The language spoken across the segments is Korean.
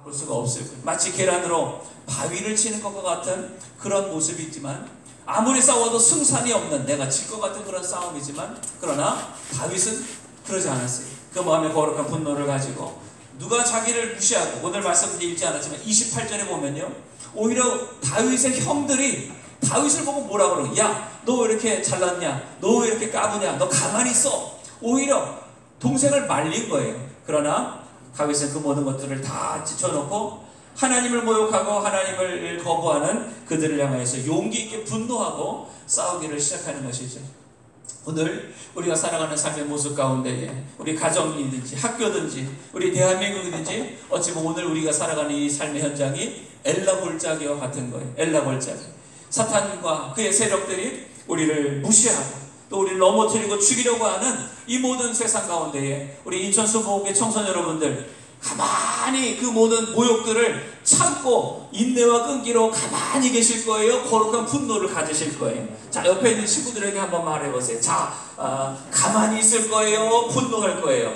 볼 수가 없을 거예요. 마치 계란으로 바위를 치는 것과 같은 그런 모습이 있지만, 아무리 싸워도 승산이 없는, 내가 질 것 같은 그런 싸움이지만, 그러나 다윗은 그러지 않았어요. 그 마음에 거룩한 분노를 가지고 누가 자기를 무시하고, 오늘 말씀 읽지 않았지만 28절에 보면요, 오히려 다윗의 형들이 다윗을 보고 뭐라 그러고, 야, 너 왜 이렇게 잘났냐, 너 왜 이렇게 까부냐, 너 가만히 있어. 오히려 동생을 말린 거예요. 그러나 다윗은 그 모든 것들을 다 지쳐놓고 하나님을 모욕하고 하나님을 거부하는 그들을 향하여서 용기 있게 분노하고 싸우기를 시작하는 것이죠. 오늘 우리가 살아가는 삶의 모습 가운데에 우리 가정이든지 학교든지 우리 대한민국이든지 어찌 보면 오늘 우리가 살아가는 이 삶의 현장이 엘라 골짜기와 같은 거예요. 엘라 골짜기. 사탄과 그의 세력들이 우리를 무시하고 또 우리를 넘어뜨리고 죽이려고 하는 이 모든 세상 가운데에 우리 인천 수목의 청소년 여러분들, 가만히 그 모든 모욕들을 참고 인내와 끈기로 가만히 계실 거예요? 거룩한 분노를 가지실 거예요? 자, 옆에 있는 친구들에게 한번 말해보세요. 자, 가만히 있을 거예요? 분노할 거예요?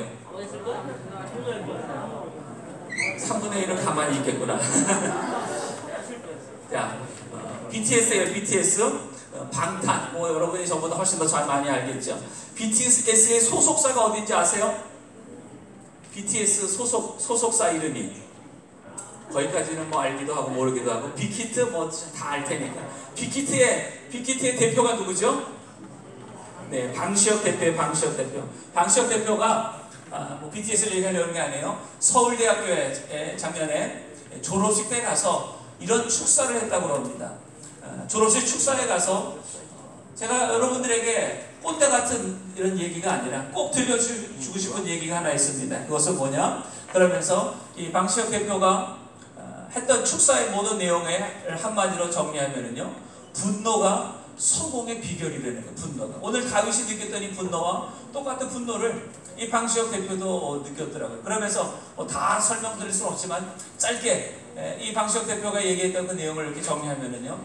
3분의 1은 가만히 있겠구나. 자, BTS예요. BTS. 방탄. 뭐 여러분이 저보다 훨씬 더 잘 많이 알겠죠. BTS의 소속사가 어딘지 아세요? BTS 소속사 이름이, 거기까지는 뭐 알기도 하고 모르기도 하고, 빅히트 뭐 다 알 테니까. 빅히트의 대표가 누구죠? 네, 방시혁 대표예요. 방시혁 대표. 방시혁 대표가 뭐 BTS를 얘기하려는 게 아니에요. 서울대학교에 작년에 졸업식 때 가서 이런 축사를 했다고 합니다. 졸업식 축사에 가서 제가 여러분들에게 꼰대 같은 이런 얘기가 아니라 꼭 들려주고 싶은 얘기가 하나 있습니다. 그것은 뭐냐? 그러면서 이 방시혁 대표가 했던 축사의 모든 내용을 한마디로 정리하면은요, 분노가 성공의 비결이라는 거예요. 분노가. 오늘 다윗이 느꼈던 이 분노와 똑같은 분노를 이 방시혁 대표도 느꼈더라고요. 그러면서 다 설명드릴 수는 없지만 짧게 이 방시혁 대표가 얘기했던 그 내용을 이렇게 정리하면은요,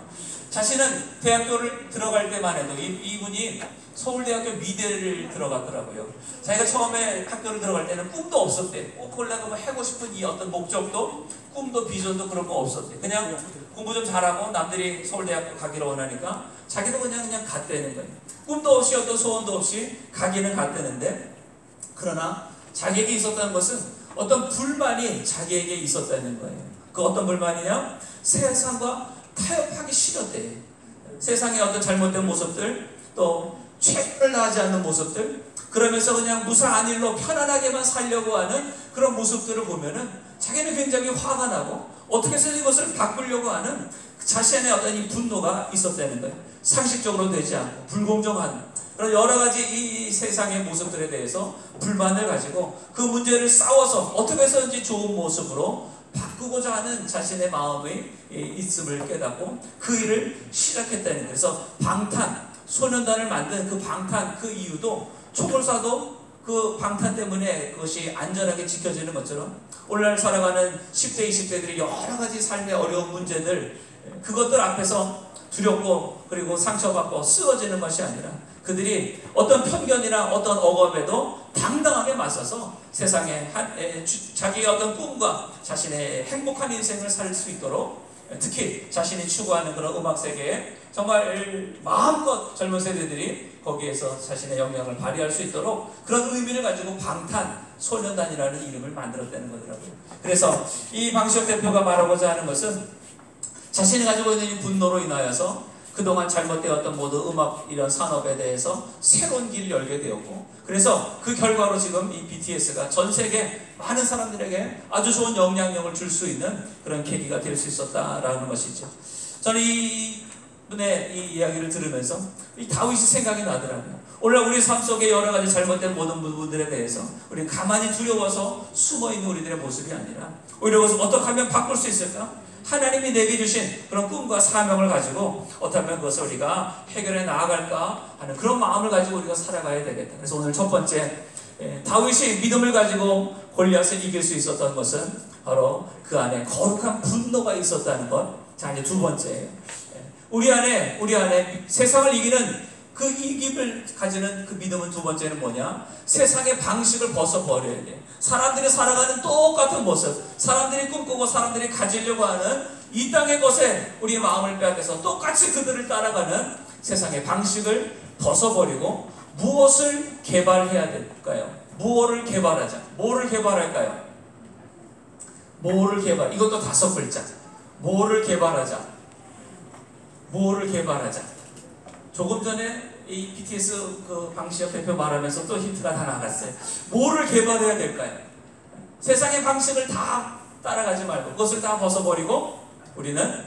자신은 대학교를 들어갈 때만 해도 이분이 서울대학교 미대를 들어갔더라고요. 자기가 처음에 학교를 들어갈 때는 꿈도 없었대. 꼭 그걸 내가 뭐 하고 싶은 이 어떤 목적도, 꿈도, 비전도 그런 거 없었대. 그냥 공부 좀 잘하고 남들이 서울대학교 가기를 원하니까 자기도 그냥 갔다는 거예요. 꿈도 없이 어떤 소원도 없이 가기는 갔다는데, 그러나 자기에게 있었다는 것은 어떤 불만이 자기에게 있었다는 거예요. 그 어떤 불만이냐? 세상과 타협하기 싫었대. 세상의 어떤 잘못된 모습들, 또 죄를 다하지 않는 모습들, 그러면서 그냥 무사한 일로 편안하게만 살려고 하는 그런 모습들을 보면은 자기는 굉장히 화가 나고 어떻게 해서 이것을 바꾸려고 하는 자신의 어떤 이 분노가 있었다는 거예요. 상식적으로 되지 않고 불공정한 그런 여러 가지 이 세상의 모습들에 대해서 불만을 가지고 그 문제를 싸워서 어떻게 해서든지 좋은 모습으로 바꾸고자 하는 자신의 마음의 있음을 깨닫고 그 일을 시작했다는 거예요. 그래서 방탄, 소년단을 만든 그 방탄, 그 이유도 총을 쏴도 그 방탄 때문에 그것이 안전하게 지켜지는 것처럼 오늘날 살아가는 10대, 20대들이 여러 가지 삶의 어려운 문제들, 그것들 앞에서 두렵고 그리고 상처받고 쓰러지는 것이 아니라 그들이 어떤 편견이나 어떤 억압에도 당당하게 맞서서 세상에 자기의 어떤 꿈과 자신의 행복한 인생을 살 수 있도록, 특히 자신이 추구하는 그런 음악 세계에 정말 마음껏 젊은 세대들이 거기에서 자신의 역량을 발휘할 수 있도록 그런 의미를 가지고 방탄소년단이라는 이름을 만들었다는 거더라고요. 그래서 이 방시혁 대표가 말하고자 하는 것은 자신이 가지고 있는 이 분노로 인하여서 그동안 잘못되었던 모든 음악 이런 산업에 대해서 새로운 길을 열게 되었고, 그래서 그 결과로 지금 이 BTS가 전 세계 많은 사람들에게 아주 좋은 영향력을 줄 수 있는 그런 계기가 될 수 있었다라는 것이죠. 저는 이분의 이 이야기를 들으면서 이 다윗이 생각이 나더라고요. 오늘 우리 삶 속에 여러 가지 잘못된 모든 부분들에 대해서 우리는 가만히 두려워서 숨어있는 우리들의 모습이 아니라 오히려 그것을 어떻게 하면 바꿀 수 있을까? 하나님이 내게 주신 그런 꿈과 사명을 가지고 어떻게 하면 그것을 우리가 해결해 나아갈까 하는 그런 마음을 가지고 우리가 살아가야 되겠다. 그래서 오늘 첫 번째, 다윗이 믿음을 가지고 골리앗을 이길 수 있었던 것은 바로 그 안에 거룩한 분노가 있었다는 것. 자, 이제 두 번째예요. 우리 안에 세상을 이기는 그 이김을 가지는 그 믿음은 두 번째는 뭐냐? 세상의 방식을 벗어버려야 돼. 사람들이 살아가는 똑같은 모습, 사람들이 꿈꾸고 사람들이 가지려고 하는 이 땅의 것에 우리의 마음을 빼앗겨서 똑같이 그들을 따라가는 세상의 방식을 벗어버리고 무엇을 개발해야 될까요? 무엇을 개발하자. 뭐를 개발할까요? 뭐를 개발, 이것도 5글자. 뭐를 개발하자. 뭐를 개발하자. 조금 전에 이 BTS 그 방시혁 대표 말하면서 또 힌트가 다 나갔어요. 뭐를 개발해야 될까요? 세상의 방식을 다 따라가지 말고 그것을 다 벗어버리고 우리는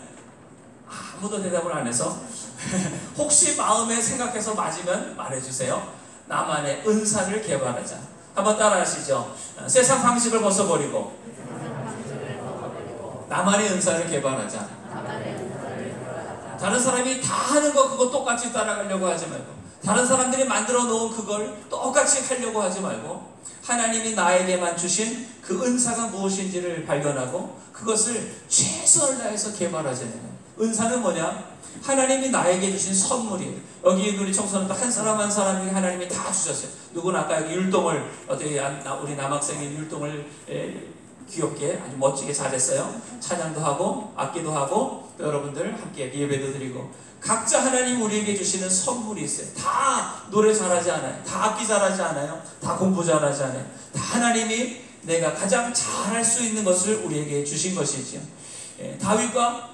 아무도 대답을 안 해서 혹시 마음에 생각해서 맞으면 말해주세요. 나만의 은사를 개발하자. 한번 따라 하시죠. 세상 방식을 벗어버리고 나만의 은사를 개발하자. 다른 사람이 다 하는 거 그거 똑같이 따라가려고 하지 말고, 다른 사람들이 만들어 놓은 그걸 똑같이 하려고 하지 말고, 하나님이 나에게만 주신 그 은사가 무엇인지를 발견하고 그것을 최선을 다해서 개발하자는. 은사는 뭐냐? 하나님이 나에게 주신 선물이에요. 여기 우리 청소년도 한 사람 한 사람이 하나님이 다 주셨어요. 누구는 아까 여기 율동을, 어떻게 우리 남학생이 율동을 귀엽게 아주 멋지게 잘했어요. 찬양도 하고 악기도 하고 또 여러분들 함께 예배도 드리고, 각자 하나님 우리에게 주시는 선물이 있어요. 다 노래 잘하지 않아요. 다 악기 잘하지 않아요. 다 공부 잘하지 않아요. 다 하나님이 내가 가장 잘할 수 있는 것을 우리에게 주신 것이지요. 다윗과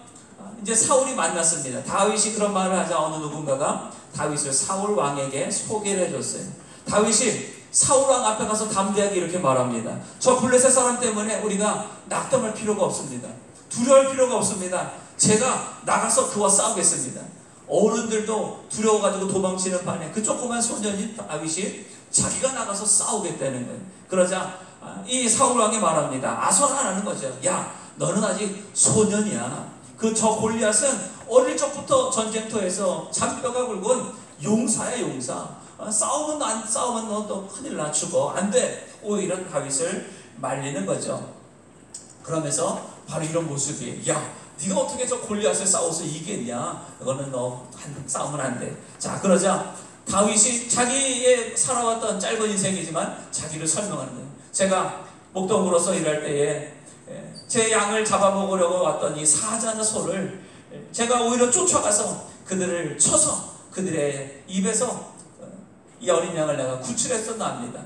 이제 사울이 만났습니다. 다윗이 그런 말을 하자 어느 누군가가 다윗을 사울 왕에게 소개를 해줬어요. 다윗이 사울 왕 앞에 가서 담대하게 이렇게 말합니다. 저 블레셋 사람 때문에 우리가 낙담할 필요가 없습니다. 두려울 필요가 없습니다. 제가 나가서 그와 싸우겠습니다. 어른들도 두려워가지고 도망치는 반에 그 조그만 소년인 다윗이 자기가 나가서 싸우겠다는 거예요. 그러자 이 사울 왕이 말합니다. 아소라라는 거죠. 야, 너는 아직 소년이야. 그 저 골리앗은 어릴 적부터 전쟁터에서 잔뼈가 굵은 용사야, 용사. 싸우면 너 큰일 나, 죽어. 안 돼. 이런 다윗을 말리는 거죠. 그러면서 바로 이런 모습이에요. 야, 네가 어떻게 저 골리앗을 싸워서 이기겠냐? 그거는 너 싸우면 안 돼. 자, 그러자 다윗이 자기의 살아왔던 짧은 인생이지만 자기를 설명하는 거예요. 제가 목동으로서 일할 때에 제 양을 잡아먹으려고 왔던 이 사자나 소를 제가 오히려 쫓아가서 그들을 쳐서 그들의 입에서 이 어린 양을 내가 구출했었나합니다.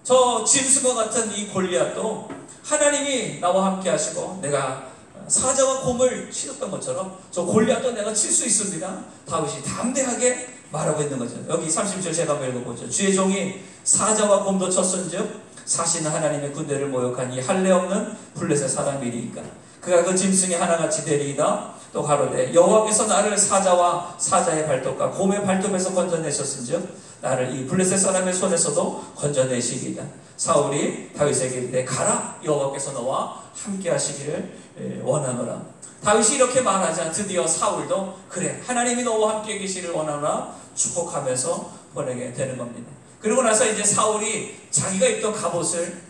저 짐승과 같은 이 골리앗도 하나님이 나와 함께 하시고 내가 사자와 곰을 치렀던 것처럼 저 골리앗도 내가 칠 수 있습니다. 다윗이 담대하게 말하고 있는 거죠. 여기 30절 제가 한번 읽어보죠. 주의 종이 사자와 곰도 쳤은즉 사시는 하나님의 군대를 모욕한 이 할례 없는 블레셋 사람이리이까 그가 그 짐승이 하나같이 되리이다. 또 가로되 여호와께서 나를 사자와 사자의 발톱과 곰의 발톱에서 건져내셨은즉 나를 이 블레셋 사람의 손에서도 건져내시리이다. 사울이 다윗에게 이르되 가라, 여호와께서 너와 함께 하시기를 원하노라. 다윗이 이렇게 말하자 드디어 사울도 그래, 하나님이 너와 함께 계시기를 원하노라 축복하면서 보내게 되는 겁니다. 그리고 나서 이제 사울이 자기가 입던 갑옷을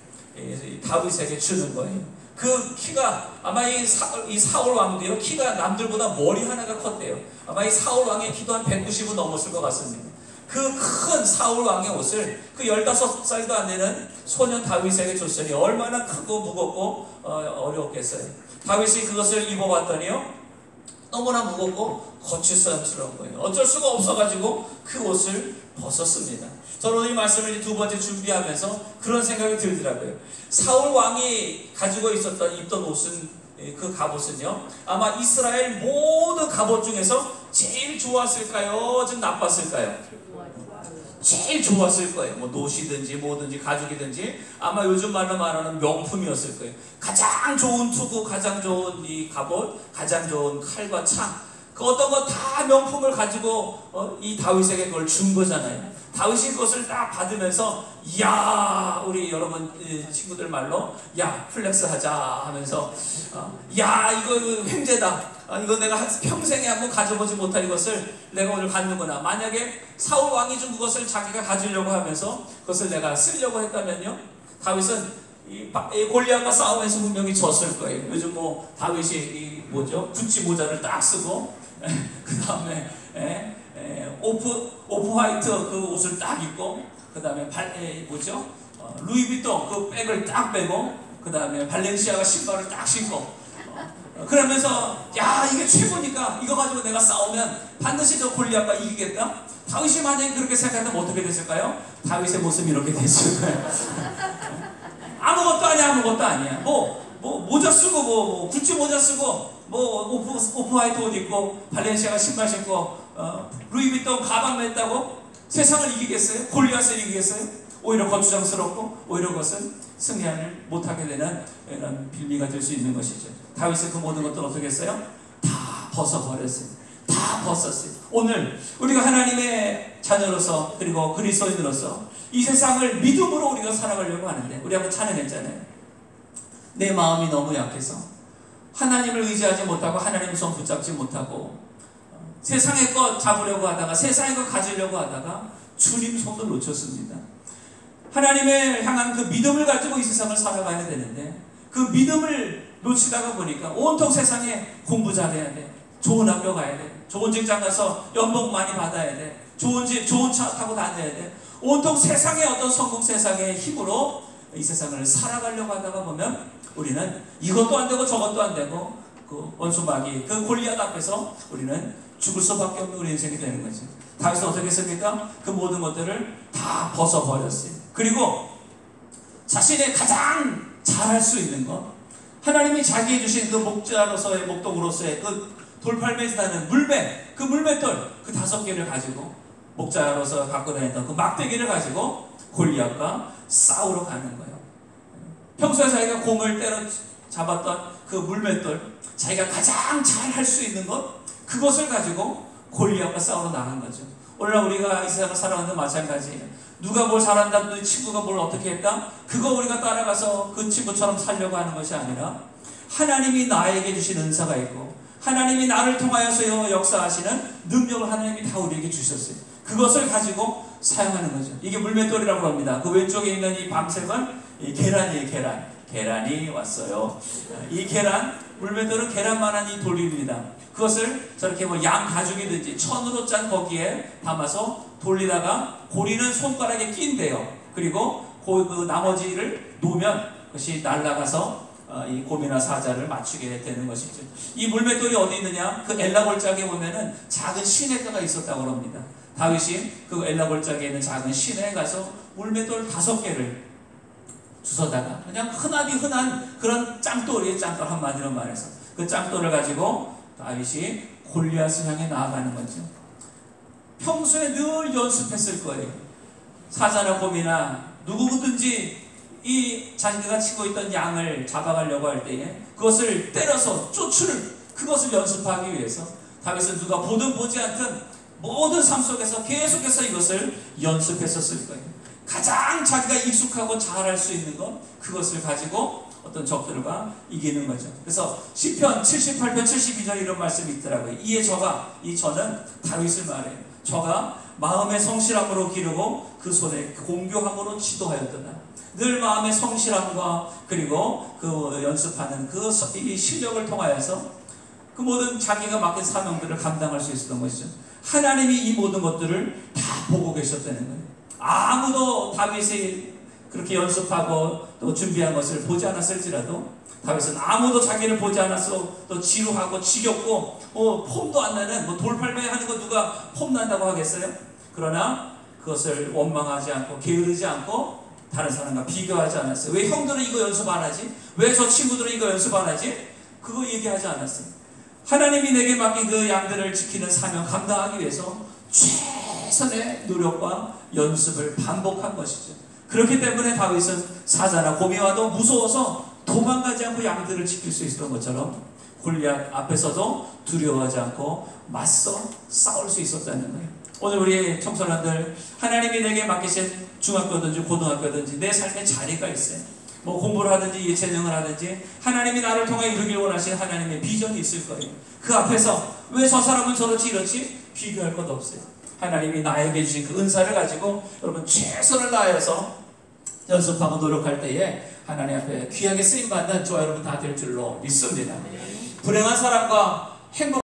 다윗에게 주는 거예요. 그 키가 아마 이 사울 왕도요, 키가 남들보다 머리 하나가 컸대요. 아마 이 사울 왕의 키도 한 190은 넘었을 것 같습니다. 그 큰 사울 왕의 옷을 그 15살도 안 되는 소년 다윗에게 줬으니 얼마나 크고 무겁고 어려웠겠어요. 다윗이 그것을 입어봤더니요, 너무나 무겁고 거칠스러운 거예요. 어쩔 수가 없어가지고 그 옷을 벗었습니다. 저는 이 말씀을 두 번째 준비하면서 그런 생각이 들더라고요. 사울 왕이 가지고 있었던 입던 옷은, 그 갑옷은요, 아마 이스라엘 모든 갑옷 중에서 제일 좋았을까요? 좀 나빴을까요? 제일 좋았을 거예요. 뭐 노시든지 뭐든지 가죽이든지 아마 요즘 말로 말하는 명품이었을 거예요. 가장 좋은 투구, 가장 좋은 이 갑옷, 가장 좋은 칼과 창, 그 어떤 거 다 명품을 가지고 이 다윗에게 그걸 준 거잖아요. 다윗이 그것을 딱 받으면서 야, 우리 여러분 친구들 말로 야, 플렉스 하자 하면서 야, 이거 횡재다. 이거 내가 평생에 한번 가져보지 못할 이것을 내가 오늘 갖는구나. 만약에 사울 왕이 준 그것을 자기가 가지려고 하면서 그것을 내가 쓰려고 했다면요, 다윗은 이 골리앗과 싸우면서 분명히 졌을 거예요. 요즘 뭐 다윗이 구찌 모자를 딱 쓰고 그 다음에 오프 화이트 그 옷을 딱 입고, 그 다음에 루이비통 그 백을 딱 빼고, 그 다음에 발렌시아가 신발을 딱 신고, 그러면서 야 이게 최고니까 이거 가지고 내가 싸우면 반드시 저 골리앗과 이기겠다. 다윗이 만약에 그렇게 생각했다면 어떻게 됐을까요? 다윗의 모습이 이렇게 됐을 거예요. 아무것도 아니야. 모자 쓰고 구찌 모자 쓰고 오프 화이트 옷 입고 발렌시아가 신발 신고 루이비통 가방 맸다고 세상을 이기겠어요? 골리앗을 이기겠어요? 오히려 거추장스럽고 오히려 그것은 승리를 못하게 되는 이런 빌미가 될 수 있는 것이죠. 다윗은 그 모든 것들 어떻게 했어요? 다 벗어버렸어요. 다 벗었어요. 오늘 우리가 하나님의 자녀로서 그리고 그리스도인으로서 이 세상을 믿음으로 우리가 살아가려고 하는데, 우리 한번 찬양했잖아요. 내 마음이 너무 약해서 하나님을 의지하지 못하고 하나님의 손 붙잡지 못하고 세상의 것 잡으려고 하다가 세상의 것 가지려고 하다가 주님 손을 놓쳤습니다. 하나님을 향한 그 믿음을 가지고 이 세상을 살아가야 되는데, 그 믿음을 놓치다가 보니까 온통 세상에 공부 잘해야 돼, 좋은 학교 가야 돼, 좋은 직장 가서 연봉 많이 받아야 돼, 좋은 집 좋은 차 타고 다녀야 돼, 온통 세상의 어떤 성공 세상의 힘으로 이 세상을 살아가려고 하다가 보면 우리는 이것도 안 되고 저것도 안 되고 그 원수마귀 그 골리앗 앞에서 우리는 죽을 수밖에 없는 우리 인생이 되는 거죠. 다윗은 어떻게 했습니까? 그 모든 것들을 다 벗어버렸어요. 그리고 자신의 가장 잘할 수 있는 것, 하나님이 자기에 주신 그 목자로서의 목동으로서의 그 돌팔매에서 나는 물배, 그 물맷돌 그 5개를 가지고, 목자로서 갖고 다녔던 그 막대기를 가지고 골리앗과 싸우러 가는 거예요. 평소에 자기가 곰을 때려 잡았던 그 물맷돌, 자기가 가장 잘 할 수 있는 것, 그것을 가지고 골리앗과 싸우러 나간 거죠. 오늘날 우리가 이 세상을 살아가는 도 마찬가지예요. 누가 뭘 잘한다, 너희 친구가 뭘 어떻게 했다, 그거 우리가 따라가서 그 친구처럼 살려고 하는 것이 아니라, 하나님이 나에게 주신 은사가 있고 하나님이 나를 통하여서 역사하시는 능력을 하나님이 다 우리에게 주셨어요. 그것을 가지고 사용하는 거죠. 이게 물맷돌이라고 합니다. 그 왼쪽에 있는 이 밤색은 이 계란이에요. 계란이 왔어요. 이 계란, 물맷돌은 계란만한 이 돌입니다. 그것을 저렇게 양 가죽이든지 천으로 짠 거기에 담아서 돌리다가 고리는 손가락에 낀대요. 그리고 그 나머지를 놓으면 그것이 날아가서 이 곰이나 사자를 맞추게 되는 것이죠. 이 물맷돌이 어디 있느냐? 그 엘라 골짜기에 보면은 작은 시내가가 있었다고 합니다. 다윗이 그 엘라 골짜기에 있는 작은 시내에 가서 물맷돌 5개를 주워다가 그냥 흔한 그런 짱돌이에요. 짱돌 한마디로 말해서 그 짱돌을 가지고 다윗이 골리앗을 향해 나아가는 거죠. 평소에 늘 연습했을 거예요. 사자나 곰이나 누구든지 이 자기가 치고 있던 양을 잡아가려고 할 때에 그것을 때려서 그것을 연습하기 위해서 다윗은 누가 보든 보지 않든 모든 삶 속에서 계속해서 이것을 연습했었을 거예요. 가장 자기가 익숙하고 잘할 수 있는 것, 그것을 가지고 어떤 적들과 이기는 거죠. 그래서 시편 78편 72절 이런 말씀이 있더라고요. 이에 저는 다윗을 말해요. 저가 마음의 성실함으로 기르고 그 손에 공교함으로 지도하였더라. 늘 마음의 성실함과 그리고 그 연습하는 이 실력을 통하여서 그 모든 자기가 맡긴 사명들을 감당할 수 있었던 것이죠. 하나님이 이 모든 것들을 다 보고 계셨다는 거예요. 아무도 다윗이 그렇게 연습하고 또 준비한 것을 보지 않았을지라도 다윗은 아무도 자기를 보지 않았어 또 지루하고 지겹고 폼도 안 나는 돌팔매 하는 거 누가 폼 난다고 하겠어요? 그러나 그것을 원망하지 않고 게으르지 않고 다른 사람과 비교하지 않았어요. 왜 형들은 이거 연습 안 하지? 왜 저 친구들은 이거 연습 안 하지? 그거 얘기하지 않았어요. 하나님이 내게 맡긴 그 양들을 지키는 사명 감당하기 위해서 최선의 노력과 연습을 반복한 것이죠. 그렇기 때문에 다윗은 사자나 곰이 와도 무서워서 도망가지 않고 양들을 지킬 수 있었던 것처럼 골리앗 앞에서도 두려워하지 않고 맞서 싸울 수 있었다는 거예요. 오늘 우리 청소년들, 하나님이 내게 맡기신 중학교든지 고등학교든지 내 삶의 자리가 있어요. 공부를 하든지 예체능을 하든지 하나님이 나를 통해 이루길 원하신 하나님의 비전이 있을 거예요. 그 앞에서 왜 저 사람은 저렇지 이렇지 비교할 것 없어요. 하나님이 나에게 주신 그 은사를 가지고 여러분 최선을 다해서 연습하고 노력할 때에 하나님 앞에 귀하게 쓰임받는 저와 여러분 다 될 줄로 믿습니다. 불행한 사람과 행복